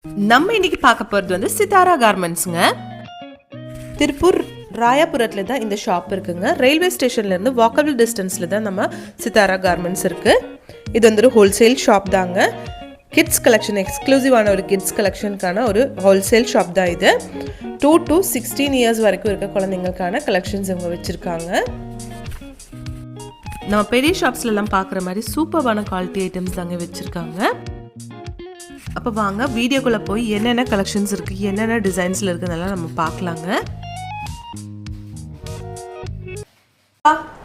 நம்ம இன்னைக்கு பார்க்க போகிறது வந்து சிதாரா கார்மெண்ட்ஸுங்க. திருப்பூர் ராயாபுரத்தில் தான் இந்த ஷாப் இருக்குங்க. ரயில்வே ஸ்டேஷன்லேருந்து வாக்கபிள் டிஸ்டன்ஸில் தான் நம்ம சிதாரா கார்மெண்ட்ஸ் இருக்குது. இது வந்து ஒரு ஹோல்சேல் ஷாப் தாங்க. கிட்ஸ் கலெக்ஷன், எக்ஸ்க்ளூசிவான ஒரு கிட்ஸ் கலெக்ஷனுக்கான ஒரு ஹோல்சேல் ஷாப் தான் இது. 2 to 16 இயர்ஸ் வரைக்கும் இருக்க குழந்தைங்களுக்கான கலெக்ஷன்ஸ் இவங்க வச்சுருக்காங்க. நம்ம பெரிய ஷாப்ஸ்லாம் பார்க்குற மாதிரி சூப்பர்வான குவாலிட்டி ஐட்டம்ஸ் தாங்க வச்சுருக்காங்க. அப்போ வாங்க வீடியோக்குள்ளே போய் என்னென்ன கலெக்ஷன்ஸ் இருக்குது, என்னென்ன டிசைன்ஸில் இருக்குதுன்னெல்லாம் நம்ம பார்க்கலாங்க.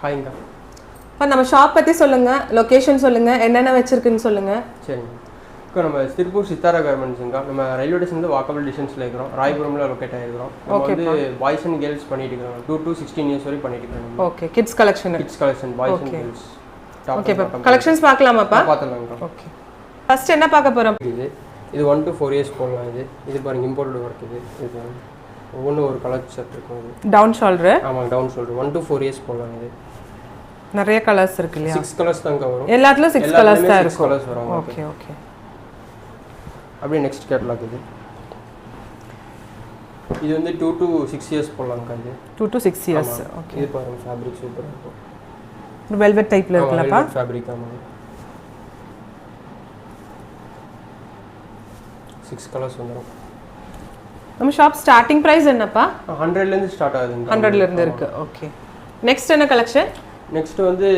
ஹாய்ங்க. இப்போ நம்ம ஷாப் பற்றி சொல்லுங்கள், லொக்கேஷன் சொல்லுங்கள், என்னென்ன வச்சுருக்குன்னு சொல்லுங்கள். சரிங்க. இப்போ நம்ம திருப்பூர் சித்தாரா கார்மெண்ட்ஸுங்க. நம்ம ரயில்வே ஸ்டேஷன் வாக்கபிள் டிஸ்டன்ஸில் இருக்கிறோம். ராயபுரமில் லொக்கேட் ஆகிருக்கிறோம். நம்ம வந்து பாய்ஸ் அண்ட் கேர்ள்ஸ் பண்ணிட்டு இருக்கிறோம். 2 to 16 இயர்ஸ் வரை பண்ணிட்டு இருக்கிறோம். Okay, kids collection boys and girls. Okay, இப்போ கலெக்ஷன்ஸ் பார்க்கலாமாப்பா? பார்த்துலாங்க. ஓகே, ஃபர்ஸ்ட் என்ன பார்க்க போகிறோம்? இது 1 to 4 இயர்ஸ் போடலாம். இது பாருங்க, இம்போர்ட்டட் ஒர்க். இது ஒவ்வொன்றும் ஒரு கலர் ஷர்ட் இருக்கும். இது டவுன் ஷோல்டர். ஆமாம், டவுன் ஷோல்டர். 1 to 4 இயர்ஸ் போடலாம். இது நிறைய கலர்ஸ் இருக்கு இல்லையா? 6 கலர்ஸ் தாங்க வரும். எல்லாத்துலயும் 6 கலர்ஸ் தான் இருக்கும். 6 கலர்ஸ் வரும். Okay okay. அப்படியே நெக்ஸ்ட் கேட்டலாக். இது வந்து 2 to 6 இயர்ஸ் போடலாம்க்கா. இது 2 to 6 இயர்ஸ். ஓகே. இது பாருங்க, ஃபேப்ரிக் சூப்பரா இருக்கும். ஒரு வெல்வெட் டைப்ல இருக்குலப்பா? Velvet fabric. ஆமாங்க, 6 கலர்ஸ் வந்துரும். நம்ம ஷாப் ஸ்டார்டிங் பிரைஸ் என்னப்பா? 100 ல இருந்து ஸ்டார்ட் ஆகுதுங்க. 100 ல இருந்து இருக்கு. ஓகே. நெக்ஸ்ட் என்ன கலெக்ஷன்? நெக்ஸ்ட் வந்து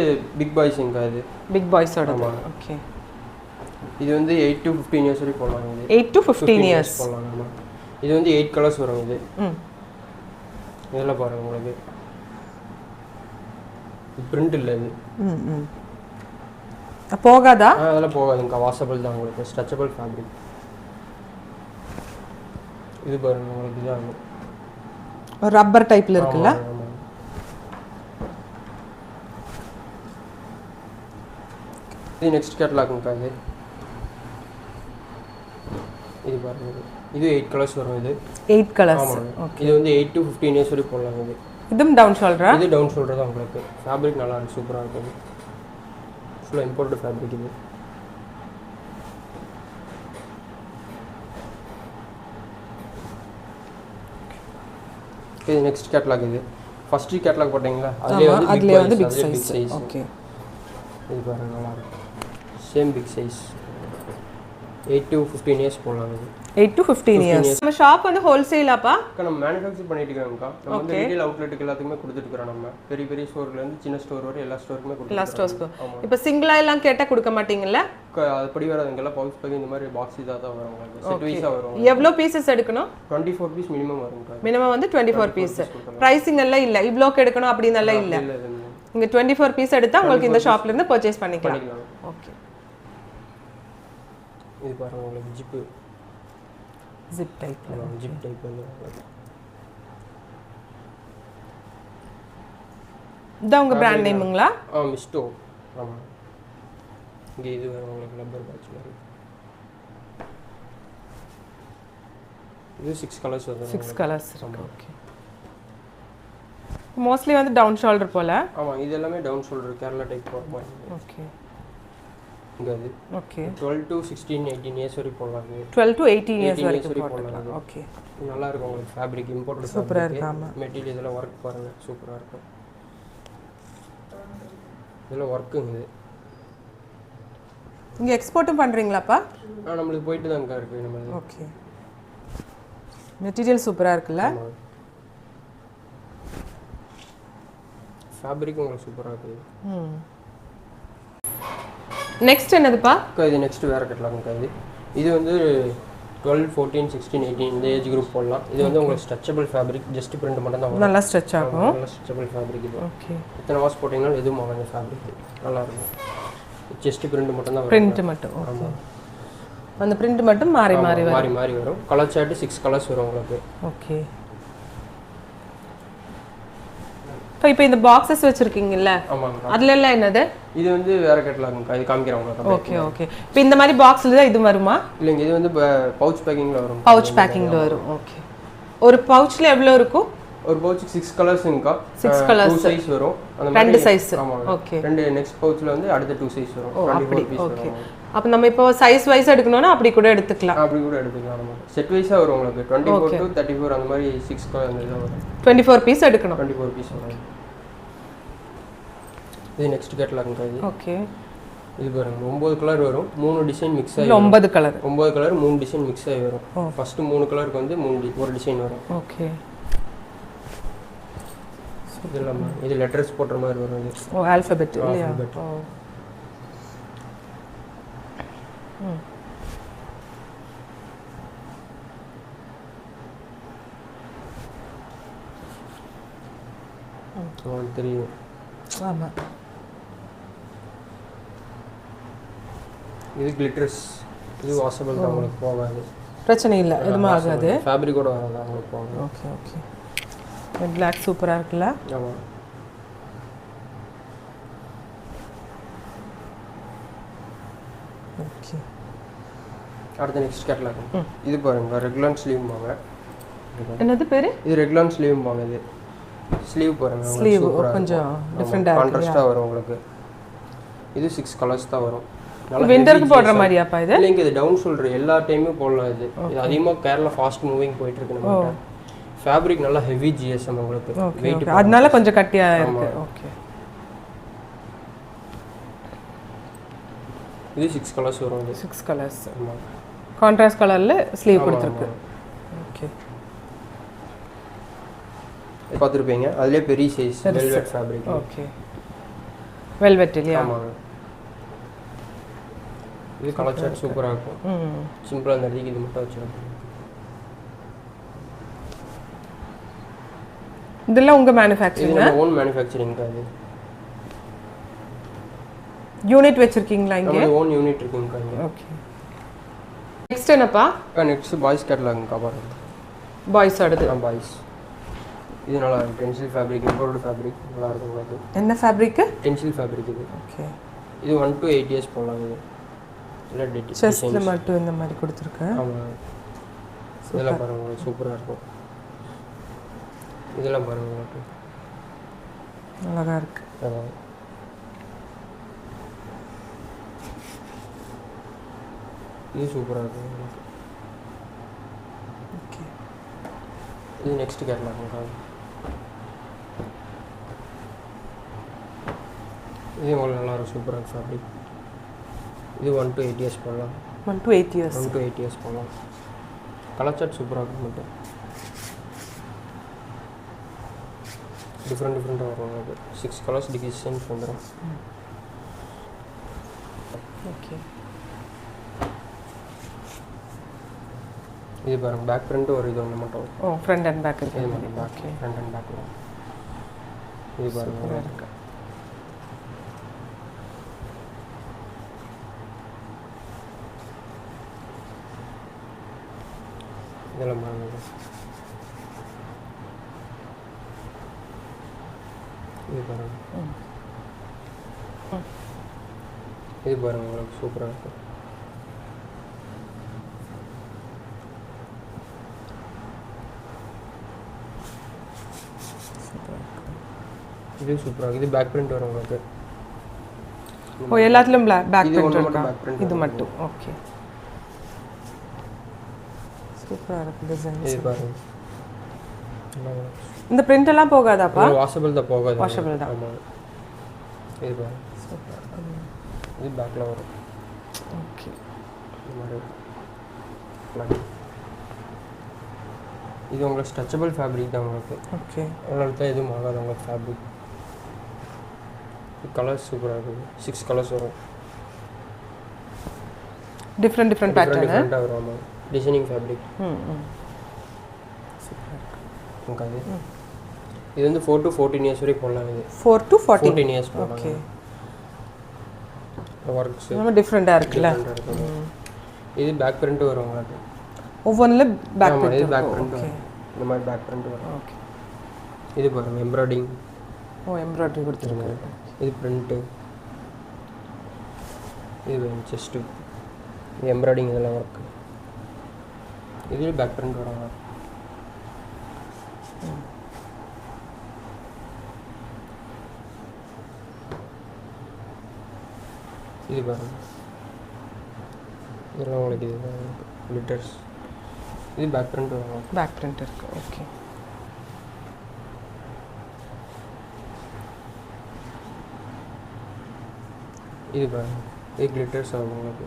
பிக் பாய்ஸ்ங்க. இது பிக் பாய்ஸோட. ஓகே. இது வந்து 8 to 15 இயர்ஸ் வரை போடலாம். இது 8 to 15 இயர்ஸ் போடலாம். ஆமா, இது வந்து 8 கலர்ஸ் வரும். இது இதெல்லாம் பாருங்க, உங்களுக்கு பிரிண்ட் இல்ல. இது போகாதா? அதெல்லாம் போகாதுங்க. வாஷபிள் தான், உங்களுக்கு ஸ்ட்ரெச்சபிள் ஃபேப்ரிக். இது பாருங்க, உங்களுக்கு இதான் ஒரு ரப்பர் டைப்ல இருக்குல்ல? இது நெக்ஸ்ட் கேட்டலாக்ங்க. இது பாருங்க, இது 8 கலர்ஸ் வரும். இது 8 கலர்ஸ். ஓகே. இது வந்து 8 to 15 இயர்ஸ் வரை போடலாம். இது இதும் டவுன் ஷோல்டரா? இது டவுன் ஷோல்டர் தான். உங்களுக்கு ஃபேப்ரிக் நல்லா இருக்கு, சூப்பரா இருக்கு. ஃபுல்லா இம்போர்ட்டட் ஃபேப்ரிக். இது நெக்ஸ்ட் கேட்டலாக். இது ஃபர்ஸ்ட் கேட்டலாக் போட்டீங்களா? அதுலயே வந்து பிக் சைஸ். ஓகே. இது பாருங்க, நல்லா இருக்கு. Same big size. 8 to 15 years போடலாம். இது 8 to 15 இயர்ஸ். நம்ம ஷாப் வந்து ஹோல்சேலாப்பா? நம்ம மேனுஃபேக்சர் பண்ணிட்டு இருக்கோம்க்கா. நம்ம வந்து ரீட்டைல் அவுட்லெட்டுக்கு எல்லாத்துக்குமே கொடுத்துட்டு இருக்கோம். நம்ம பெரிய பெரிய ஸ்டோர்ல இருந்து சின்ன ஸ்டோர் வரை எல்லா ஸ்டோருக்குமே கொடுத்துட்டு எல்லா ஸ்டோர்ஸ்க்கு. இப்போ சிங்கிளா எல்லாம் கேட்டா கொடுக்க மாட்டீங்கல்ல? அது படி வராதுங்க. எல்லாம் பவுச் பேக் இந்த மாதிரி பாக்ஸ் இதா தான் வரும். உங்களுக்கு செட் வைஸா வரும். எவ்வளவு பீசஸ் எடுக்கணும்? 24 பீஸ் மினிமம் வரும்க்கா. மினிமம் வந்து 24 பீஸ். பிரைசிங் எல்லாம் இல்ல, இவ்ளோக்கு எடுக்கணும் அப்படின எல்லாம் இல்ல. நீங்க 24 பீஸ் எடுத்தா உங்களுக்கு இந்த ஷாப்ல இருந்து பர்ச்சேஸ் பண்ணிக்கலாம். ஓகே. இது பாருங்க, உங்களுக்கு ஜிப் டைப்ல. ஜிப் டைப் வந்து இது உங்க பிராண்ட் நேமுங்களா? மிஸ்டோ. ஆமா, இங்க இது வரும் உங்களுக்கு ரப்பர் பேட்ச் மாதிரி. இது 6 கலர்ஸ் வரும். 6 கலர்ஸ் இருக்கு. ஓகே. மோஸ்ட்லி வந்து டவுன் ஷோல்டர் போல. ஆமா, இது எல்லாமே டவுன் ஷோல்டர் கேரளா டைப் வரும். ஓகே. இங்க அது. ஓகே. 12 to 16 18 இயர்ஸ் வரை போடலாம். 12 to 18 இயர்ஸ் வரைக்கும் போடலாம். ஓகே. நல்லா இருக்கும். உங்களுக்கு ஃபேப்ரிக் இம்போர்ட்டட் சூப்பரா இருக்கு. ஆமா, மெட்டீரியல் இதெல்லாம் வர்க் பாருங்க, சூப்பரா இருக்கும். இதெல்லாம் வர்க்குங்க. இது நீங்க எக்ஸ்போர்ட்டும் பண்றீங்களாப்பா? நம்மளுக்கு போயிட்டு தான் இருக்கு நம்ம. ஓகே. மெட்டீரியல் சூப்பரா இருக்குல்ல? ஃபேப்ரிக் உங்களுக்கு சூப்பரா இருக்கு. நெக்ஸ்ட் என்னதுப்பா? இது நெக்ஸ்ட் வேற கட்டலாம்ங்க. இது வந்து 12 14 16 18 இந்த ஏஜ் குரூப் போடலாம். இது வந்து உங்களுக்கு ஸ்ட்ரெச்சபிள் ஃபேப்ரிக். ஜஸ்ட் பிரிண்ட் மட்டும் தான் வரும். நல்லா ஸ்ட்ரெச் ஆகும். நல்லா ஸ்ட்ரெச்சபிள் ஃபேப்ரிக் இது. ஓகே. இத்தனை வாஷ் போட்டீங்கன்னா எதுவும் ஆகாது. ஃபேப்ரிக் நல்லா இருக்கும். ஜஸ்ட் பிரிண்ட் மட்டும் தான் வரும். பிரிண்ட் மட்டும். ஆமா, அந்த பிரிண்ட் மட்டும் மாறி மாறி வரும். கலர் சார்ட் 6 கலர்ஸ் வரும் உங்களுக்கு. ஓகே. இப்போ இந்த பாக்ஸஸ் வச்சிருக்கீங்கல்ல? ஆமாங்க. அதுல எல்லாம் என்னது? இது வந்து வேற கேட்டலாம்ங்க. இது காமிக்கிறேன் உங்களுக்கு. Okay okay. இப்போ இந்த மாதிரி பாக்ஸ்ல தான் இது வருமா? இல்லங்க, இது வந்து பவுச் பேக்கிங்ல வரும். பவுச் பேக்கிங்ல வரும். ஓகே. ஒரு பவுச்ல எவ்வளவு இருக்கும்? ஒரு பவுச்சுக்கு 6 கலர்ஸ்ங்கா. 6 கலர்ஸ். 2 சைஸ் வரும். அந்த மாதிரி 2 சைஸ். ஆமா. ஓகே. ரெண்டு நெக்ஸ்ட் பவுச்ல வந்து அடுத்த 2 சைஸ் வரும். 24 பீஸ் வரும். அப்போ நம்ம இப்போ சைஸ் வைஸ் எடுக்கணும்னா அப்படி கூட எடுத்துக்கலாம். அப்படி கூட எடுத்துக்கலாம். நம்ம செட் வைஸாக வரும் உங்களுக்கு 24 to 34 அந்த மாதிரி 6 கலர் அந்த இதாக வரும். 24 பீஸ் எடுக்கணும். 24 பீஸ் வரும். இது நெக்ஸ்ட் கேட்டலாங்க இது. ஓகே. இது பாருங்க 9 கலர் வரும், 3 டிசைன் மிக்ஸ் ஆகி. 9 கலர். 9 கலர் 3 டிசைன் மிக்ஸ் ஆகி வரும். ஃபர்ஸ்ட் 3 கலருக்கு வந்து ஒரு டிசைன் வரும். ஓகே. இதெல்லாம் இது லெட்டர்ஸ் போடுற மாதிரி வரும் இது. ஆல்பபெட் இல்லையா? தெரியும். ஆமா. இது கிளிட்டர்ஸ். இது வாஷபிள் தான், உங்களுக்கு போகாது. பிரச்சனை இல்லை, எதுவும் ஆகாது. ஃபேப்ரிக் கூட வராது உங்களுக்கு போகாது. Okay okay. பிளாக் சூப்பராக இருக்குல்ல? ஆமாம். ஓகே. அடுத்த நெக்ஸ்ட் கேட்டலாக். இது பாருங்க ரெகுலர் ஸ்லீவ்பாங்க. என்னது பேர்? இது ரெகுலர் ஸ்லீவ்பாங்க. இது ஸ்லீவ் பாருங்க. ஸ்லீவ் கொஞ்சம் டிஃபரண்டா இருக்கு. கான்ட்ராஸ்டா வரும் உங்களுக்கு. இது 6 கலர்ஸ் தான் வரும். விண்டருக்கு போடுற மாதிரியாப்பா இது? இல்லைங்க, இது டவுன் ஷோல்டர் எல்லா டைமும் போடலாம். இது அதிகமாக கேரளா ஃபாஸ்ட் மூவிங் போயிட்டு இருக்கு நம்ம. ஃபேப்ரிக் நல்லா ஹெவி ஜிஎஸ்எம் உங்களுக்கு. வெயிட் அதனால கொஞ்சம் கட்டியா இருக்கு. ஓகே. இது 6 கலர்ஸ் வரும். இது 6 கலர்ஸ். கான்ட்ராஸ்ட் கலர்ல ஸ்லீவ் கொடுத்திருக்கு. ஓகே. பார்த்துருப்பீங்க, அதுலேயே பெரிய size velvet fabric. Okay. Velvet இல்லையா? ஆமாங்க. இது கலர் சார்ட் சூப்பராக இருக்கும். சிம்பிளாக இந்த இடத்துக்கு இது மட்டும் வச்சுருக்கோம். இதெல்லாம் உங்கள் மேனுஃபேக்சரிங்? இது ஓன் மேனுஃபேக்சரிங் அது. யூனிட் வச்சிருக்கீங்களா இங்கே? ஓன் யூனிட் இருக்குங்க இங்கே. ஓகே. நெக்ஸ்ட் என்னப்பா? நெக்ஸ்ட் பாய்ஸ் கேட்டலாங்க பாருங்க. பாய்ஸ் அடுத்து. பாய்ஸ். இது நல்லா இருக்கும். டென்சில் ஃபேப்ரிக், எம்போர்டு ஃபேப்ரிக் நல்லா இருக்கும் உங்களுக்கு. என்ன ஃபேப்ரிக்? டென்சில் ஃபேப்ரிக் இது. ஓகே. இது 1 to 8 இயர்ஸ் போடலாம். இது இல்லை செஸ்ட்ல மட்டும் இந்த மாதிரி கொடுத்துருக்கேன். ஆமாம். இதெல்லாம் பாருங்க உங்களுக்கு சூப்பராக இருக்கும். இதெல்லாம் பாருங்க உங்களுக்கு அழகாக இருக்கு. இது சூப்பராக இருக்கும் உங்களுக்கு. ஓகே. இது நெக்ஸ்ட் கேட்லாங்க. இது உங்களுக்கு நல்லா இருக்கும். சூப்பராக இருக்கும் ஃபேப்ரிக். இது 1 to 8 இயர்ஸ் போடலாம். 1 to 8 இயர்ஸ். 1 to 8 இயர்ஸ் போடலாம். கலர் சார்ட் சூப்பராக இருக்கும் மட்டும். டிஃப்ரெண்ட்டாக வரும் அது. 6 கலர்ஸ் டிசைன்ஸ் வந்துடும். ஓகே. இது பாருங்க பேக் பிரிண்ட் ஒரு இது ஒன்று மட்டும். ஃப்ரண்ட் அண்ட் பேக் இருக்கு. இது மட்டும் பேக். Front and back. இது பாருங்க இருக்கு. இதெல்லாம் பாருங்க. இது பாருங்க. இது பாருங்க உங்களுக்கு சூப்பராக இருக்கும். இது சூப்பராக. இது பேக் பிரிண்ட் வரும் உங்களுக்கு. எல்லாத்துலயும் பேக் பிரிண்ட் இருக்கா? இது மட்டும். ஓகே. சூப்பரா இருக்கு டிசைன். இது பாருங்க. இந்த பிரிண்ட் எல்லாம் போகாதாப்பா? வாஷபிள் தான், போகாது. வாஷபிள் தான். ஆமா. இது பாருங்க. சூப்பர். இது பேக்ல வரும். ஓகே. இது மாதிரி. இது உங்களுக்கு ஸ்ட்ரெச்சபிள் ஃபேப்ரிக் தான் உங்களுக்கு. ஓகே. அதனால தான் எதுவும் ஆகாது உங்களுக்கு ஃபேப்ரிக். கலர்ஸ் சூப்பராக இருக்குது. 6 கலர்ஸ் வரும். Different pattern. டிஃப்ரெண்ட்டாக வரும். ஆமாம். Designing fabric. சூப்பராக இருக்கு. அது இது வந்து 4 to 14 இயர்ஸ் வரை போடலாம். இது 4 to 14 இயர்ஸ் போடலாம். ஓகே. ஒர்க்ஸ் நம்ம டிஃப்ரெண்ட்டாக இருக்குல்ல. இது பேக் பிரிண்ட் வரும் உங்களுக்கு. ஒவ்வொன்றில் பேக் பிரிண்ட். இது பேக் பிரிண்ட் வரும். இந்த மாதிரி பேக் பிரிண்ட் வரும். ஓகே. இது பாருங்க எம்ப்ராய்டிங். எம்ப்ராய்டரி கொடுத்துருங்க. இது பிரிண்ட்டு. இது செஸ்ட்டு. இது எம்ப்ராய்டிங் இதெல்லாம் ஒர்க்கு. இது பேக் பிரிண்ட் வரும். இது பாருங்க. இதெல்லாம் உங்களுக்கு இது glitters. இது பேக் பிரிண்ட் வரும். பேக் பிரிண்ட் இருக்கு. ஓகே. இது பாருங்க. இது glitters ஆகும் உங்களுக்கு.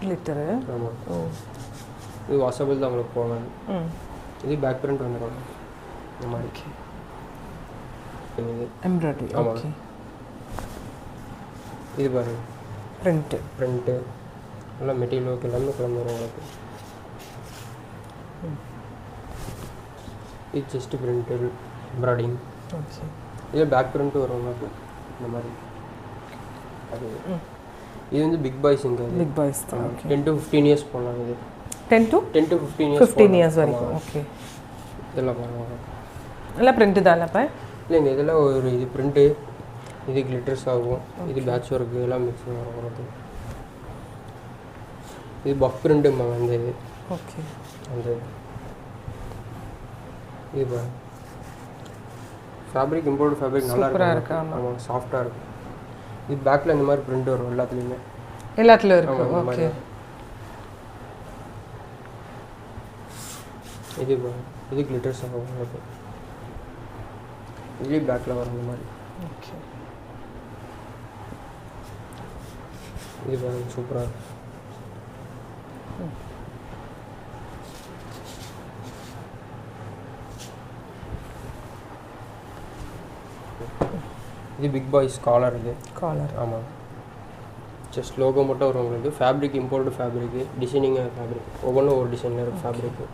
கிளிட்டர். ஆமாம். இது வாஷபிள் தான் உங்களுக்கு போகலாம். இது பேக் பிரிண்ட் வந்துடும் இந்த மாதிரி. இது எம்ப்ராய்டரி. ஓகே. இது பாருங்க பிரிண்ட்டு நல்லா மெட்டீரியல் ஒர்க் எல்லாமே கலந்து வரும் உங்களுக்கு. இது ஜஸ்ட் பிரிண்ட் எம்ப்ராய்டிங். ஓகே. இது பேக் பிரிண்ட் வரும் உங்களுக்கு இந்த மாதிரி. அது இது வந்து பிக் பாய்ஸுங்க. பிக் பாய்ஸ் தான். ஓகே. 10 to 15 இயர்ஸ் போகலாம். இது 10 to 15 இயர்ஸ் வரைக்கும். ஓகே. இதெல்லாம் பாருங்க. எல்லாம் பிரிண்ட் தான் இல்லப்பா? இல்லைங்க, இதெல்லாம் ஒரு இது பிரிண்ட்டு, இது கிளிட்டர்ஸ் ஆகும், இது பேட்ச் ஒர்க்கு எல்லாம் மிக்ஸ் வரும். இது பஃப் பிரிண்ட்டுமா அந்த இது. ஓகே. அந்த இது பாருங்க ஃபேப்ரிக், இம்போர்ட் ஃபேப்ரிக் நல்லா இருக்கு. ஆமாம், சாஃப்டாக இருக்கும். இது பேக்கில் இந்த மாதிரி பிரிண்ட் வரும் எல்லாத்துலேயுமே. இருக்கும். ஓகே. இது பாருங்க, இது கிளிட்டர்ஸ் ஆகும் உங்களுக்கு. இதுலேயும் பேக்கில் வரும் இந்த மாதிரி. ஓகே. இது பாருங்க சூப்பராக இருக்கும். இது பிக் பாய்ஸ் காலர். இது காலர். ஆமாம், ஜஸ்ட் லோகோ மட்டும் வரும் உங்களுக்கு. ஃபேப்ரிக் இம்போர்டு ஃபேப்ரிக்கு, டிசைனிங்காக ஃபேப்ரிக், ஒவ்வொன்றும் ஒரு டிசைனில் இருக்கும் ஃபேப்ரிக்கு.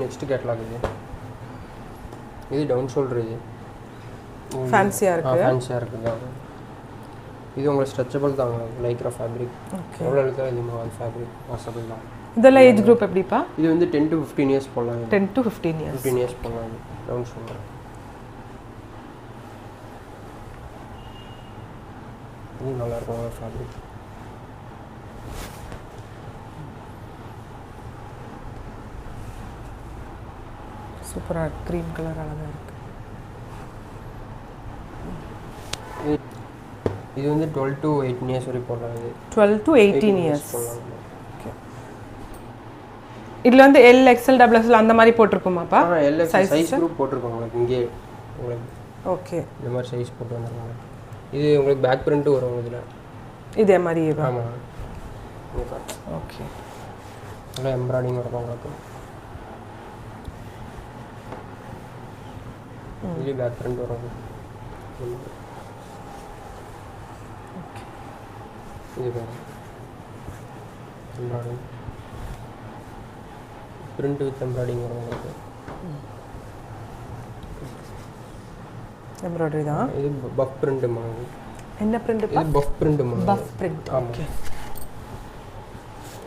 Next catalogue. இது டவுன் ஷோல்டர். இது ஃபேன்சியாக இருக்குங்க. இது உங்களுக்கு ஸ்ட்ரெச்சபிள் தான், லைக்ரா ஃபேப்ரிக். எவ்வளோ இருக்கா இது ஃபேப்ரிக் வாஷபிள் தான். இதெல்லாம் ஏஜ் குரூப் எப்படிப்பா? இது வந்து 10 to 15 இயர்ஸ் போடலாம். 10 to 15 இயர்ஸ் போடலாம். Down shoulder. இது நல்லா இருக்கும் ஃபேப்ரிக். சூப்பராக க்ரீம் கலர் அழகாக இருக்குது. இது வந்து 12 to 18 இயர்ஸ் வரை போடலாம். இது 12 to 18 இயர்ஸ் போடலாம். ஓகே. இதில் வந்து எல், எக்ஸ்எல், டபுள் எக்ஸ்எல் அந்த மாதிரி போட்டிருக்குமாப்பா? எல் சைஸ் குரூப் போட்டிருக்கோம் உங்களுக்கு இங்கே உங்களுக்கு. ஓகே. இந்த மாதிரி சைஸ் போட்டு வந்துருக்காங்க. இது உங்களுக்கு பேக் பிரிண்ட்டு வரும் இதில். இதே மாதிரி. ஆமாம். ஓகே. நல்லா எம்ப்ராய்டிங் இருக்கும் உங்களுக்கு. இது பேக் பிரிண்ட் வரும். இது பாருங்க எம்ப்ராய்டிங், பிரிண்ட் வித் எம்ப்ராய்டிங் வரும் உங்களுக்கு. எம்ப்ராய்டரி தான். இது பஃப் பிரிண்ட்டுமா? என்ன பிரிண்ட்? இது பஃப் பிரிண்ட்டுமா? Puff print. ஓகே.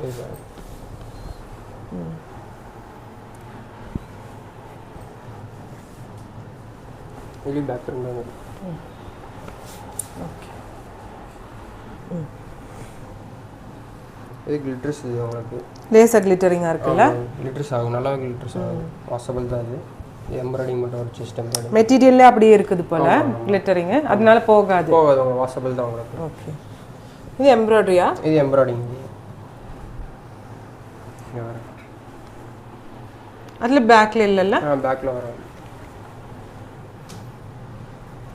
இது பாருங்க. இது பேக் பிரிண்ட் தான். ஓகே. இது கிளிட்டர்ஸ். இது உங்களுக்கு லேசர் கிளிட்டரிங்காக இருக்குல்ல? கிளிட்டர்ஸ் ஆகும், நல்லா கிளிட்டர்ஸ் ஆகும். வாஷபிள் தான். இது எம்ப்ராய்டிங் மட்டும் ஒரு சிஸ்டம் எம்ப்ராய்டிங் மெட்டீரியல்லே அப்படியே இருக்குது போல கிளிட்டரிங், அதனால போகாது. உங்களுக்கு வாஷபிள் தான் உங்களுக்கு. ஓகே. இது எம்ப்ராய்டரியா? இது எம்ப்ராய்டிங். அதில் பேக்கில் இல்லைல்ல? பேக்கில் வரும்.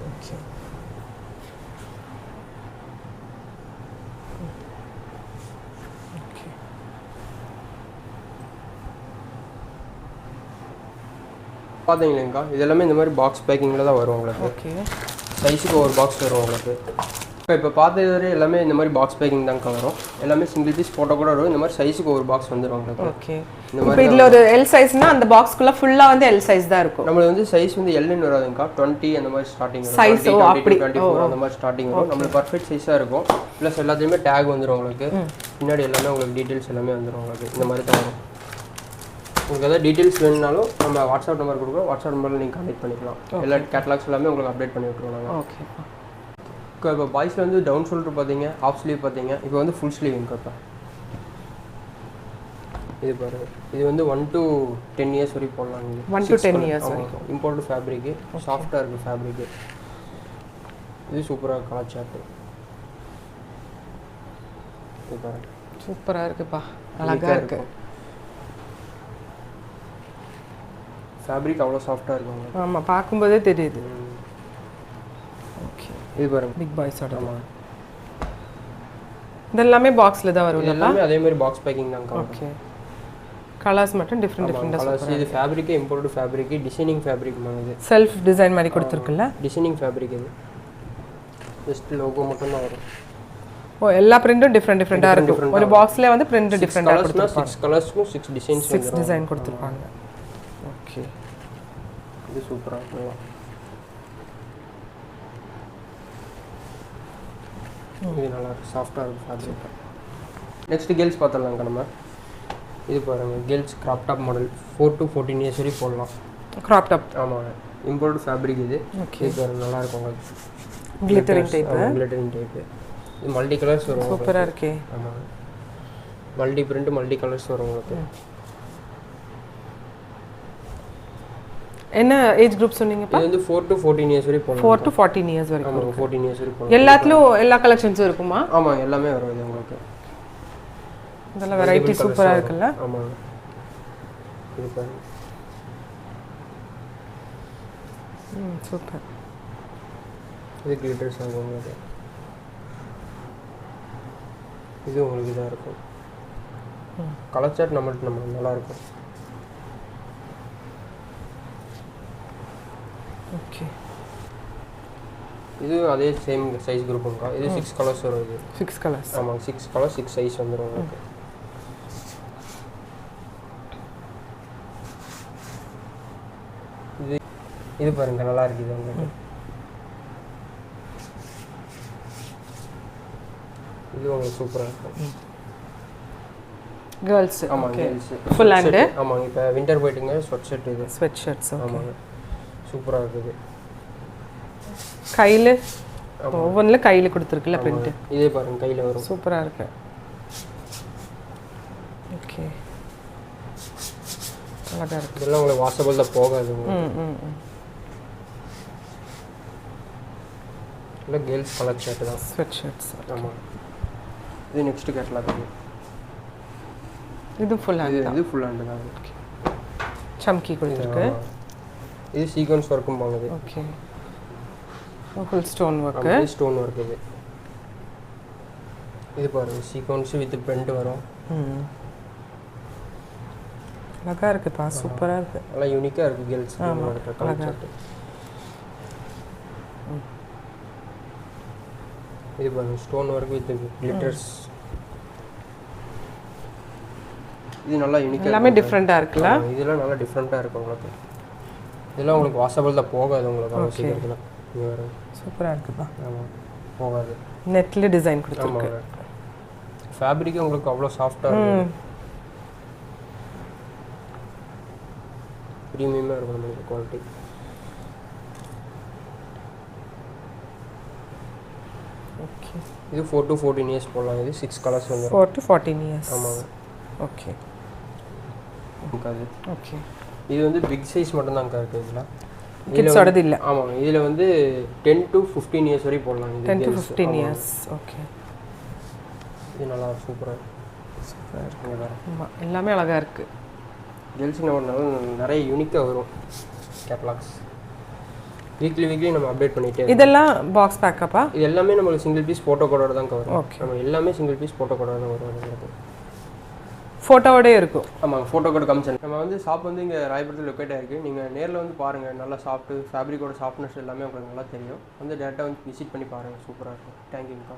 ஓகே. ஓகே. பார்த்தீங்களா, இது எல்லாமே இந்த மாதிரி பாக்ஸ் பேக்கிங்கில் தான் வரும் உங்களுக்கு. ஓகே. சைஸுக்கு ஒரு பாக்ஸ் வரும் உங்களுக்கு. இப்போ பார்த்தது வரை எல்லாமே இந்த மாதிரி பாக்ஸ் பேக்கிங் தான் வரும். எல்லாமே சிங்கிள் பீஸ் ஃபோட்டோ கூட வரும். இந்த மாதிரி சைஸுக்கு ஒரு பாக்ஸ் வந்துடும் உங்களுக்கு. ஓகே. இப்போ இதில் ஒரு எல் சைஸ்னா அந்த பாக்ஸ்க்குள்ள ஃபுல்லாக வந்து எல் சைஸ் தான் இருக்கும். நம்மளுக்கு வந்து சைஸ் வந்து எல்லுன்னு வராதுங்கக்கா, 20 அந்த மாதிரி ஸ்டார்டிங் வரும். சைஸ் அப்படி 24 அந்த மாதிரி ஸ்டார்டிங் வரும். நம்மளுக்கு பர்ஃபெக்ட் சைஸாக இருக்கும். ப்ளஸ் எல்லாத்துலேயுமே டேக் வந்துடும் உங்களுக்கு. பின்னாடி எல்லாமே உங்களுக்கு டீட்டெயில்ஸ் எல்லாமே வந்துடும் உங்களுக்கு. இந்த மாதிரி தான் வரும். உங்களுக்கு எதாவது டீட்டெயில்ஸ் வேணுனாலும் நம்ம வாட்ஸ்அப் நம்பர் கொடுக்குறோம். வாட்ஸ்அப் நம்பரில் நீங்கள் கான்டெக்ட் பண்ணிக்கலாம். எல்லா கேட்டலாக்ஸ் எல்லாமே உங்களுக்கு அப்டேட் பண்ணி விட்டுருவோம் நாங்கள். ஓகே. இப்போ பாய்ஸில் வந்து டவுன் ஷோல்டர் பார்த்தீங்க, ஹாஃப் ஸ்லீவ் பார்த்தீங்க, இப்போ வந்து ஃபுல் ஸ்லீவ்ங்க. இப்போ இது பாருங்க, இது வந்து 1 to 10 இயர்ஸ் வரைக்கும் போடலாம். 1 to 10 இயர்ஸ் வரைக்கும். இம்போர்ட் ஃபேப்ரிக்கு, சாஃப்டாக இருக்குது ஃபேப்ரிக்கு. இது சூப்பராக கலர் சார்ட்டு. இது பாருங்க, சூப்பராக இருக்குப்பா, அழகாக இருக்கு. ஃபேப்ரிக் அவ்வளோ சாஃப்டாக இருக்கும். ஆமாம், பார்க்கும்போதே தெரியுது. ஓகே, இது பாருங்க, பிக் பாய்ஸோட. இதெல்லாமே பாக்ஸில் தான் வரும். எல்லாமே அதே மாதிரி பாக்ஸ் பேக்கிங் தான். ஓகே, கலர்ஸ் மட்டும் டிஃப்ரெண்டாக கலர்ஸ். இது ஃபேப்ரிக்கே இம்போர்ட் ஃபேப்ரிக்கு, டிசைனிங் ஃபேப்ரிக் மாதிரி. செல்ஃப் டிசைன் மாதிரி கொடுத்துருக்குல்ல, டிசைனிங் ஃபேப்ரிக். இது ஜஸ்ட் லோகோ மட்டும் தான் வரும். ஓ, எல்லா பிரிண்டும் டிஃப்ரெண்டாக இருக்கும். ஒரு பாக்ஸில் வந்து பிரிண்ட் டிஃப்ரெண்டாக கொடுத்துருப்பாங்க. 6 கலர்ஸ்க்கும் 6 டிசைன்ஸ், 6 டிசைன் கொடுத்துருப்பாங்க. ஓகே, இது சூப்பராக இருக்கும். இது நல்லா இருக்குது, சாஃப்டாக இருக்குது ஃபேப்ரிக். நெக்ஸ்ட் கேர்ள்ஸ் பார்த்துடலாங்க நம்ம. இது பாருங்கள், girls crop top model 4 to 14 years வரைக்கும் போடலாம். Crop top. ஆமாங்க, இம்போர்ட் ஃபேப்ரிக். இது ஓகே, இது பாருங்கள், நல்லாயிருக்கும் உங்களுக்கு. Glittering type. Glittering type. இது மல்டி கலர்ஸ் வரும். சூப்பராக இருக்கே. ஆமாங்க, மல்டி பிரிண்ட், மல்டி கலர்ஸ் வரும் உங்களுக்கு. என்ன ஏஜ் குரூப் சொன்னீங்கப்பா? இது வந்து 4 to 14 இயர்ஸ் வரைக்கும் போடலாம். 4 to 14 இயர்ஸ் வரைக்கும். ஆமாம், 14 இயர்ஸ் வரைக்கும் போடலாம். எல்லாத்துலயும் எல்லா கலெக்ஷன்ஸும் இருக்குமா? ஆமாம், எல்லாமே வரும் இது உங்களுக்கு. இதெல்லாம் வெரைட்டி சூப்பராக இருக்குல்ல. ஆமாங்க, இது பாருங்க. சூப்பர். இது கிளிட்டர்ஸ் ஆகும் உங்களுக்கு. இது உங்களுக்கு இதாக இருக்கும். கலர் சார்ட் நம்மள்ட்ட நல்லாயிருக்கும். ஓகே, இது அதே சேம் சைஸ் குரூப்புங்க. இது 6 கலர்ஸ் வரும். இது 6 கலர்ஸ். ஆமாங்க, 6 கலர்ஸ் 6 சைஸ் வந்துடும் உங்களுக்கு. இது பாருங்க, நல்லா இருக்குது உங்களுக்கு. இது உங்களுக்கு சூப்பராக இருக்கும். கேர்ள்ஸ். ஆமாங்க, கேர்ள்ஸ் ஃபுல் ஹேண்ட். ஆமாங்க, இப்போ வின்டர் போயிட்டுங்க. Sweat shirt. இது ஸ்வெட் ஷர்ட்ஸ். ஆமாங்க, சூப்பராக இருக்குது. கையில் ஒவ்வொன்றில் கையில் கொடுத்துருக்குல்ல பிரிண்ட்டு. இதே பாருங்க, கையில் வரும். சூப்பராக இருக்கு. ஓகே, அழகாக இருக்குது. இதெல்லாம் உங்களுக்கு வாஷபிள் தான், போகாது. இல்லை, கேர்ள்ஸ் கலர் ஷர்ட் தான். Sweat shirts. ஆமாம், இது நெக்ஸ்ட் கேட்டலாக். இது ஃபுல் ஹேண்ட். இது ஃபுல் ஹேண்ட் தான். சம்கி கொடுத்துருக்கு. இது சீக்வன்ஸ் ஒர்க்கும் போகுது. Okay, full stone work. Stone work. இது பாருங்க, சீக்வன்ஸ் வித் பிரிண்ட் வரும். அழகாக இருக்குப்பா, சூப்பராக இருக்குது. நல்லா யூனிக்காக இருக்குது கேர்ள்ஸ் கலர் ஷர்ட். இது பாருங்க, ஸ்டோன் ஒர்க் வித் கிளிட்டர்ஸ். இது நல்லா யூனிக்காக, எல்லாமே டிஃப்ரெண்ட்டாக இருக்குல்ல. இதெல்லாம் நல்லா டிஃப்ரெண்ட்டாக இருக்கும் உங்களுக்கு. இதெல்லாம் உங்களுக்கு வாஷபிள் தான், போகாது உங்களுக்கு சீக்கிரத்தில். சூப்பராக இருக்குப்பா. ஆமாம், போகாது. நெட்டில் டிசைன் கொடுத்துருக்கு. ஃபேப்ரிக்கு உங்களுக்கு அவ்வளோ சாஃப்டாக இருக்கும். ப்ரீமியமாக இருக்கும் நம்மளுக்கு குவாலிட்டி. ஓகே, இது 4 to 14 இயர்ஸ் போடலாம். இது 6 கலர்ஸ் வந்து 4 to 14 இயர்ஸ். ஆமாங்க. Okay, okay. இது வந்து பிக் சைஸ் மட்டும் தான் இருக்குது. இதில் கிட்ஸோடது இல்லை. ஆமாங்க, இதில் வந்து 10 to 15 இயர்ஸ் வரைக்கும் போடலாம். இது 10 to 15 இயர்ஸ். ஓகே, இது நல்லா சூப்பராக இருக்குது. ஆமாம், எல்லாமே அழகாக இருக்குது. கேர்ள்ஸுக்கு நம்ம நிறைய யூனிக்காக வரும் கேட்லாக்ஸ். வீக்லி நம்ம அப்டேட் பண்ணிகிட்டே. இதெல்லாம் பாக்ஸ் பேக்கப்பா? இது எல்லாமே நம்மளுக்கு சிங்கிள் பீஸ் ஃபோட்டோ கோடோட தான் வரும். ஓகே, நம்ம எல்லாமே சிங்கிள் பீஸ் ஃபோட்டோ கோடோட தான் வரும். ஃபோட்டோவோடே இருக்கும். ஆமாங்க, ஃபோட்டோ கோட் கம்சன். நம்ம வந்து ஷாப் வந்து இங்கே ராயபுரத்தில் லொக்கேட் ஆகிருக்கு. நீங்கள் நேரில் வந்து பாருங்கள், நல்லா சாஃப்ட்டு ஃபேப்ரிக்கோட சாஃப்ட்னஸ் எல்லாமே உங்களுக்கு நல்லா தெரியும். வந்து டேரெக்டாக வந்து விசிட் பண்ணி பாருங்கள், சூப்பராக இருக்கும். தேங்க்யூங்கக்கா.